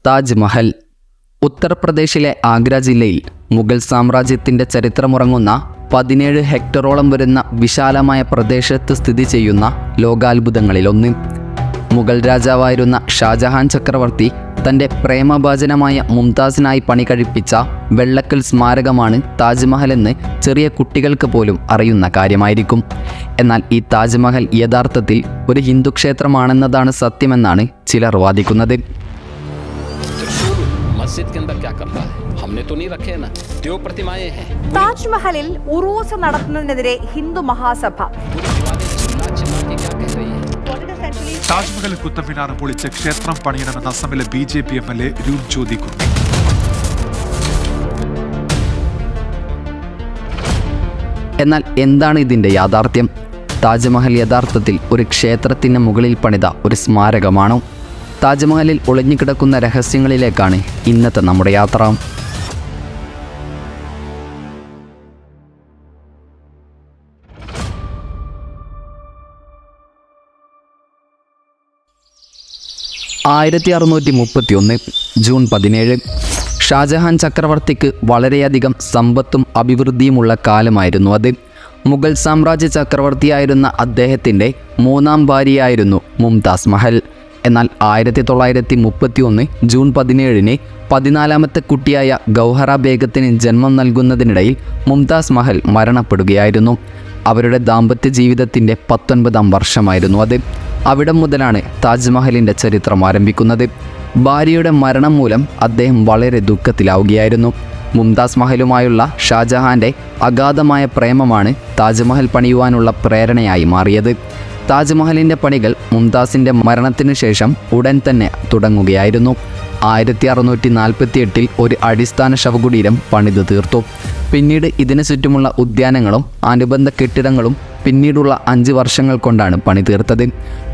താജ്മഹൽ ഉത്തർപ്രദേശിലെ ആഗ്ര ജില്ലയിൽ മുഗൾ സാമ്രാജ്യത്തിൻ്റെ ചരിത്രമുറങ്ങുന്ന 17 ഹെക്ടറോളം വരുന്ന വിശാലമായ പ്രദേശത്ത് സ്ഥിതി ചെയ്യുന്ന ലോകാത്ഭുതങ്ങളിലൊന്ന്. മുഗൾ രാജാവായിരുന്ന ഷാജഹാൻ ചക്രവർത്തി തൻ്റെ പ്രേമഭാജനമായ മുംതാസിനായി പണി കഴിപ്പിച്ച വെള്ളക്കൽ സ്മാരകമാണ് താജ്മഹൽ എന്ന് ചെറിയ കുട്ടികൾക്ക് പോലും അറിയുന്ന കാര്യമായിരിക്കും. എന്നാൽ ഈ താജ്മഹൽ യഥാർത്ഥത്തിൽ ഒരു ഹിന്ദു ക്ഷേത്രമാണെന്നതാണ് സത്യമെന്നാണ് ചിലർ വാദിക്കുന്നത്. താജ്മഹലിൽ ഉറൂസ് നടത്തുന്നതിനെതിരെ ഹിന്ദു മഹാസഭ. താജ്മഹൽ കുത്തബ്മിനാർ പൊളിച്ച് ക്ഷേത്രം പണിയണമെന്ന അസമിലെ BJP MLA രൂപ് ജ്യോതി കുർമി. എന്നാൽ എന്താണ് ഇതിൻ്റെ യാഥാർത്ഥ്യം? താജ്മഹൽ യഥാർത്ഥത്തിൽ ഒരു ക്ഷേത്രത്തിന് മുകളിൽ പണിത ഒരു സ്മാരകമാണോ? താജ്മഹലിൽ ഒളിഞ്ഞുകിടക്കുന്ന രഹസ്യങ്ങളിലേക്കാണ് ഇന്നത്തെ നമ്മുടെ യാത്ര. ജൂൺ 17 ഷാജഹാൻ ചക്രവർത്തിക്ക് വളരെയധികം സമ്പത്തും അഭിവൃദ്ധിയുമുള്ള കാലമായിരുന്നു അത്. മുഗൾ സാമ്രാജ്യ ചക്രവർത്തിയായിരുന്ന അദ്ദേഹത്തിൻ്റെ 3ാം ഭാര്യയായിരുന്നു മുംതാസ് മഹൽ. എന്നാൽ 1931 ജൂൺ 17 14ാമത്തെ കുട്ടിയായ ഗൗഹറ ബേഗത്തിന് ജന്മം നൽകുന്നതിനിടയിൽ മുംതാസ് മഹൽ മരണപ്പെടുകയായിരുന്നു. അവരുടെ ദാമ്പത്യ ജീവിതത്തിൻ്റെ 19ാം വർഷമായിരുന്നു അത്. അവിടം മുതലാണ് താജ്മഹലിൻ്റെ ചരിത്രം ആരംഭിക്കുന്നത്. ഭാര്യയുടെ മരണം മൂലം അദ്ദേഹം വളരെ ദുഃഖത്തിലാവുകയായിരുന്നു. മുംതാസ് മഹലുമായുള്ള ഷാജഹാൻ്റെ അഗാധമായ പ്രേമമാണ് താജ്മഹൽ പണിയുവാനുള്ള പ്രേരണയായി മാറിയത്. താജ്മഹലിൻ്റെ പണികൾ മുംതാസിൻ്റെ മരണത്തിന് ശേഷം ഉടൻ തന്നെ തുടങ്ങുകയായിരുന്നു. 1648 ഒരു അടിസ്ഥാന ശവകുടീരം പണിതു തീർത്തു. പിന്നീട് ഇതിനു ചുറ്റുമുള്ള ഉദ്യാനങ്ങളും അനുബന്ധ കെട്ടിടങ്ങളും പിന്നീടുള്ള 5 വർഷങ്ങൾ കൊണ്ടാണ് പണി തീർത്തത്.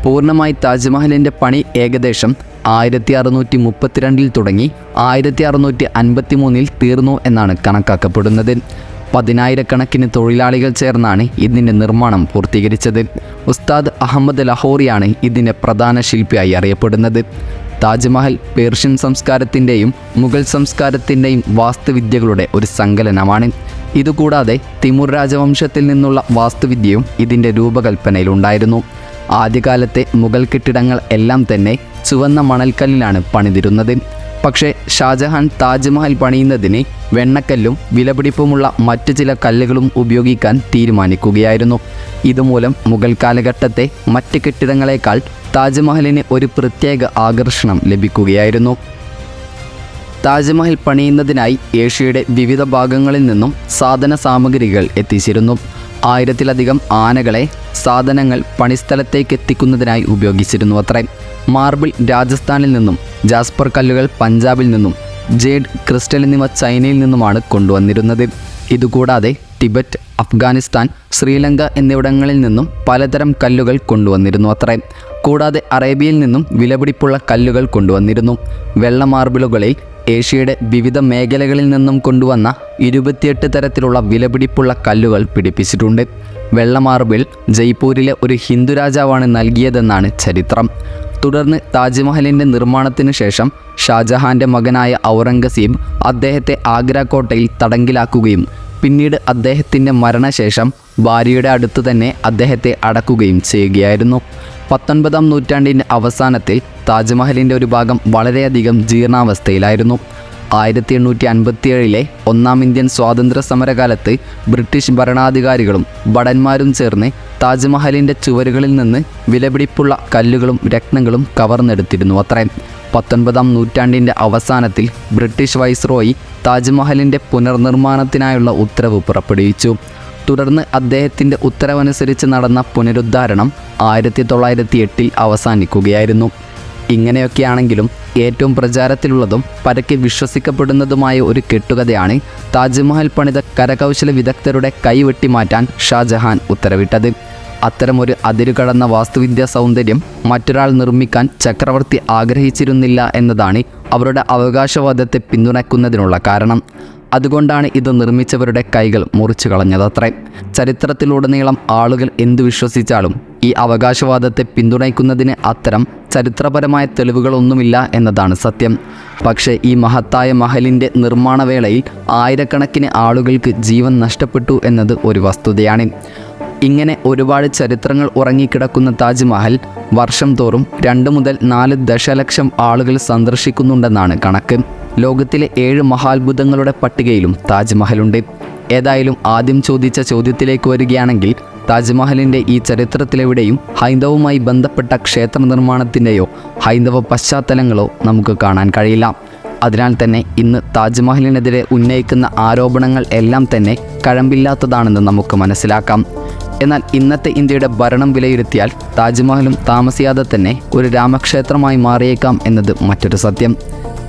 പൂർണ്ണമായി താജ്മഹലിൻ്റെ പണി ഏകദേശം 1632 തുടങ്ങി 1653 തീർന്നു എന്നാണ് കണക്കാക്കപ്പെടുന്നത്. 10,000-കണക്കിന് തൊഴിലാളികൾ ചേർന്നാണ് ഇതിൻ്റെ നിർമ്മാണം പൂർത്തീകരിച്ചത്. ഉസ്താദ് അഹമ്മദ് ലഹോറിയാണ് ഇതിൻ്റെ പ്രധാന ശില്പിയായി അറിയപ്പെടുന്നത്. താജ്മഹൽ പേർഷ്യൻ സംസ്കാരത്തിൻ്റെയും മുഗൾ സംസ്കാരത്തിൻ്റെയും വാസ്തുവിദ്യകളുടെ ഒരു സങ്കലനമാണ്. ഇതുകൂടാതെ തിമൂർ രാജവംശത്തിൽ നിന്നുള്ള വാസ്തുവിദ്യയും ഇതിൻ്റെ രൂപകൽപ്പനയിലുണ്ടായിരുന്നു. ആദ്യകാലത്തെ മുഗൾ കെട്ടിടങ്ങൾ എല്ലാം തന്നെ ചുവന്ന മണൽക്കല്ലിലാണ് പണിതിരുന്നത്. പക്ഷേ ഷാജഹാൻ താജ്മഹൽ പണിയുന്നതിന് വെണ്ണക്കല്ലും വിലപിടിപ്പുമുള്ള മറ്റു ചില കല്ലുകളും ഉപയോഗിക്കാൻ തീരുമാനിക്കുകയായിരുന്നു. ഇതുമൂലം മുഗൾ കാലഘട്ടത്തെ മറ്റ് കെട്ടിടങ്ങളെക്കാൾ താജ്മഹലിന് ഒരു പ്രത്യേക ആകർഷണം ലഭിക്കുകയായിരുന്നു. താജ്മഹൽ പണിയുന്നതിനായി ഏഷ്യയുടെ വിവിധ ഭാഗങ്ങളിൽ നിന്നും സാധന സാമഗ്രികൾ എത്തിച്ചിരുന്നു. 1000-ലധികം ആനകളെ സാധനങ്ങൾ പണിസ്ഥലത്തേക്ക് എത്തിക്കുന്നതിനായി ഉപയോഗിച്ചിരുന്നു അത്രേ. മാർബിൾ രാജസ്ഥാനിൽ നിന്നും, ജാസ്പർ കല്ലുകൾ പഞ്ചാബിൽ നിന്നും, ജേഡ് ക്രിസ്റ്റൽ എന്നിവ ചൈനയിൽ നിന്നുമാണ് കൊണ്ടുവന്നിരുന്നത്. ഇതുകൂടാതെ ടിബറ്റ്, അഫ്ഗാനിസ്ഥാൻ, ശ്രീലങ്ക എന്നിവിടങ്ങളിൽ നിന്നും പലതരം കല്ലുകൾ കൊണ്ടുവന്നിരുന്നു അത്രേ. കൂടാതെ അറേബ്യയിൽ നിന്നും വിലപിടിപ്പുള്ള കല്ലുകൾ കൊണ്ടുവന്നിരുന്നു. വെള്ള മാർബിളുകളിൽ ഏഷ്യയുടെ വിവിധ മേഖലകളിൽ നിന്നും കൊണ്ടുവന്ന 28 തരത്തിലുള്ള വിലപിടിപ്പുള്ള കല്ലുകൾ പിടിപ്പിച്ചിട്ടുണ്ട്. വെള്ള മാർബിൾ ജയ്പൂരിലെ ഒരു ഹിന്ദു രാജാവാണ് നൽകിയതെന്നാണ് ചരിത്രം. തുടർന്ന് താജ്മഹലിൻ്റെ നിർമ്മാണത്തിന് ശേഷം ഷാജഹാൻ്റെ മകനായ ഔറംഗസീബ് അദ്ദേഹത്തെ ആഗ്ര കോട്ടയിൽ തടങ്കിലാക്കുകയും പിന്നീട് അദ്ദേഹത്തിൻ്റെ മരണശേഷം ഭാര്യയുടെ അടുത്ത് തന്നെ അദ്ദേഹത്തെ അടക്കുകയും ചെയ്യുകയായിരുന്നു. 19ാം നൂറ്റാണ്ടിൻ്റെ അവസാനത്തിൽ താജ്മഹലിൻ്റെ ഒരു ഭാഗം വളരെയധികം ജീർണാവസ്ഥയിലായിരുന്നു. 1857 1ാം ഇന്ത്യൻ സ്വാതന്ത്ര്യ സമരകാലത്ത് ബ്രിട്ടീഷ് ഭരണാധികാരികളും ഭടന്മാരും ചേർന്ന് താജ്മഹലിൻ്റെ ചുവരുകളിൽ നിന്ന് വിലപിടിപ്പുള്ള കല്ലുകളും രത്നങ്ങളും കവർന്നെടുത്തിരുന്നു അത്രേ. 19ാം നൂറ്റാണ്ടിൻ്റെ അവസാനത്തിൽ ബ്രിട്ടീഷ് വൈസ്രോയി താജ്മഹലിൻ്റെ പുനർനിർമ്മാണത്തിനായുള്ള ഉത്തരവ് പുറപ്പെടുവിച്ചു. തുടർന്ന് അദ്ദേഹത്തിൻ്റെ ഉത്തരവനുസരിച്ച് നടന്ന പുനരുദ്ധാരണം 1908 അവസാനിക്കുകയായിരുന്നു. ഇങ്ങനെയൊക്കെയാണെങ്കിലും ഏറ്റവും പ്രചാരത്തിലുള്ളതും പരക്കെ വിശ്വസിക്കപ്പെടുന്നതുമായ ഒരു കെട്ടുകഥയാണ് താജ്മഹൽ പണിത കരകൗശല വിദഗ്ധരുടെ കൈവെട്ടിമാറ്റാൻ ഷാജഹാൻ ഉത്തരവിട്ടത്. അത്തരമൊരു അതിരുകടന്ന വാസ്തുവിദ്യാ സൗന്ദര്യം മറ്റൊരാൾ നിർമ്മിക്കാൻ ചക്രവർത്തി ആഗ്രഹിച്ചിരുന്നില്ല എന്നതാണ് അവരുടെ അവകാശവാദത്തെ പിന്തുണയ്ക്കുന്നതിനുള്ള കാരണം. അതുകൊണ്ടാണ് ഇത് നിർമ്മിച്ചവരുടെ കൈകൾ മുറിച്ചു കളഞ്ഞതത്രേ. ചരിത്രത്തിലുടനീളം ആളുകൾ എന്തു വിശ്വസിച്ചാലും ഈ അവകാശവാദത്തെ പിന്തുണയ്ക്കുന്നതിന് അത്തരം ചരിത്രപരമായ തെളിവുകളൊന്നുമില്ല എന്നതാണ് സത്യം. പക്ഷേ ഈ മഹത്തായ മഹലിൻ്റെ നിർമ്മാണവേളയിൽ ആയിരക്കണക്കിന് ആളുകൾക്ക് ജീവൻ നഷ്ടപ്പെട്ടു എന്നത് ഒരു വസ്തുതയാണ്. ഇങ്ങനെ ഒരുപാട് ചരിത്രങ്ങൾ ഉറങ്ങിക്കിടക്കുന്ന താജ്മഹൽ വർഷം തോറും 2 മുതൽ 4 ദശലക്ഷം ആളുകൾ സന്ദർശിക്കുന്നുണ്ടെന്നാണ് കണക്ക്. ലോകത്തിലെ 7 മഹാത്ഭുതങ്ങളുടെ പട്ടികയിലും താജ്മഹലുണ്ട്. ഏതായാലും ആദ്യം ചോദിച്ച ചോദ്യത്തിലേക്ക് വരികയാണെങ്കിൽ, താജ്മഹലിൻ്റെ ഈ ചരിത്രത്തിലെവിടെയും ഹൈന്ദവവുമായി ബന്ധപ്പെട്ട ക്ഷേത്ര നിർമ്മാണത്തിൻ്റെയോ ഹൈന്ദവ പശ്ചാത്തലങ്ങളോ നമുക്ക് കാണാൻ കഴിയില്ല. അതിനാൽ തന്നെ ഇന്ന് താജ്മഹലിനെതിരെ ഉന്നയിക്കുന്ന ആരോപണങ്ങൾ എല്ലാം തന്നെ കഴമ്പില്ലാത്തതാണെന്ന് നമുക്ക് മനസ്സിലാക്കാം. എന്നാൽ ഇന്നത്തെ ഇന്ത്യയുടെ ഭരണം വിലയിരുത്തിയാൽ താജ്മഹലും താമസിയാതെ തന്നെ ഒരു രാമക്ഷേത്രമായി മാറിയേക്കാം എന്നത് മറ്റൊരു സത്യം.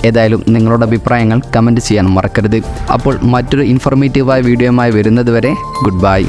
ഏതായാലും നിങ്ങളുടെ അഭിപ്രായങ്ങൾ കമൻറ്റ് ചെയ്യാൻ മറക്കരുത്. അപ്പോൾ മറ്റൊരു ഇൻഫോർമേറ്റീവായ വീഡിയോയുമായി വരുന്നത് വരെ ഗുഡ് ബൈ.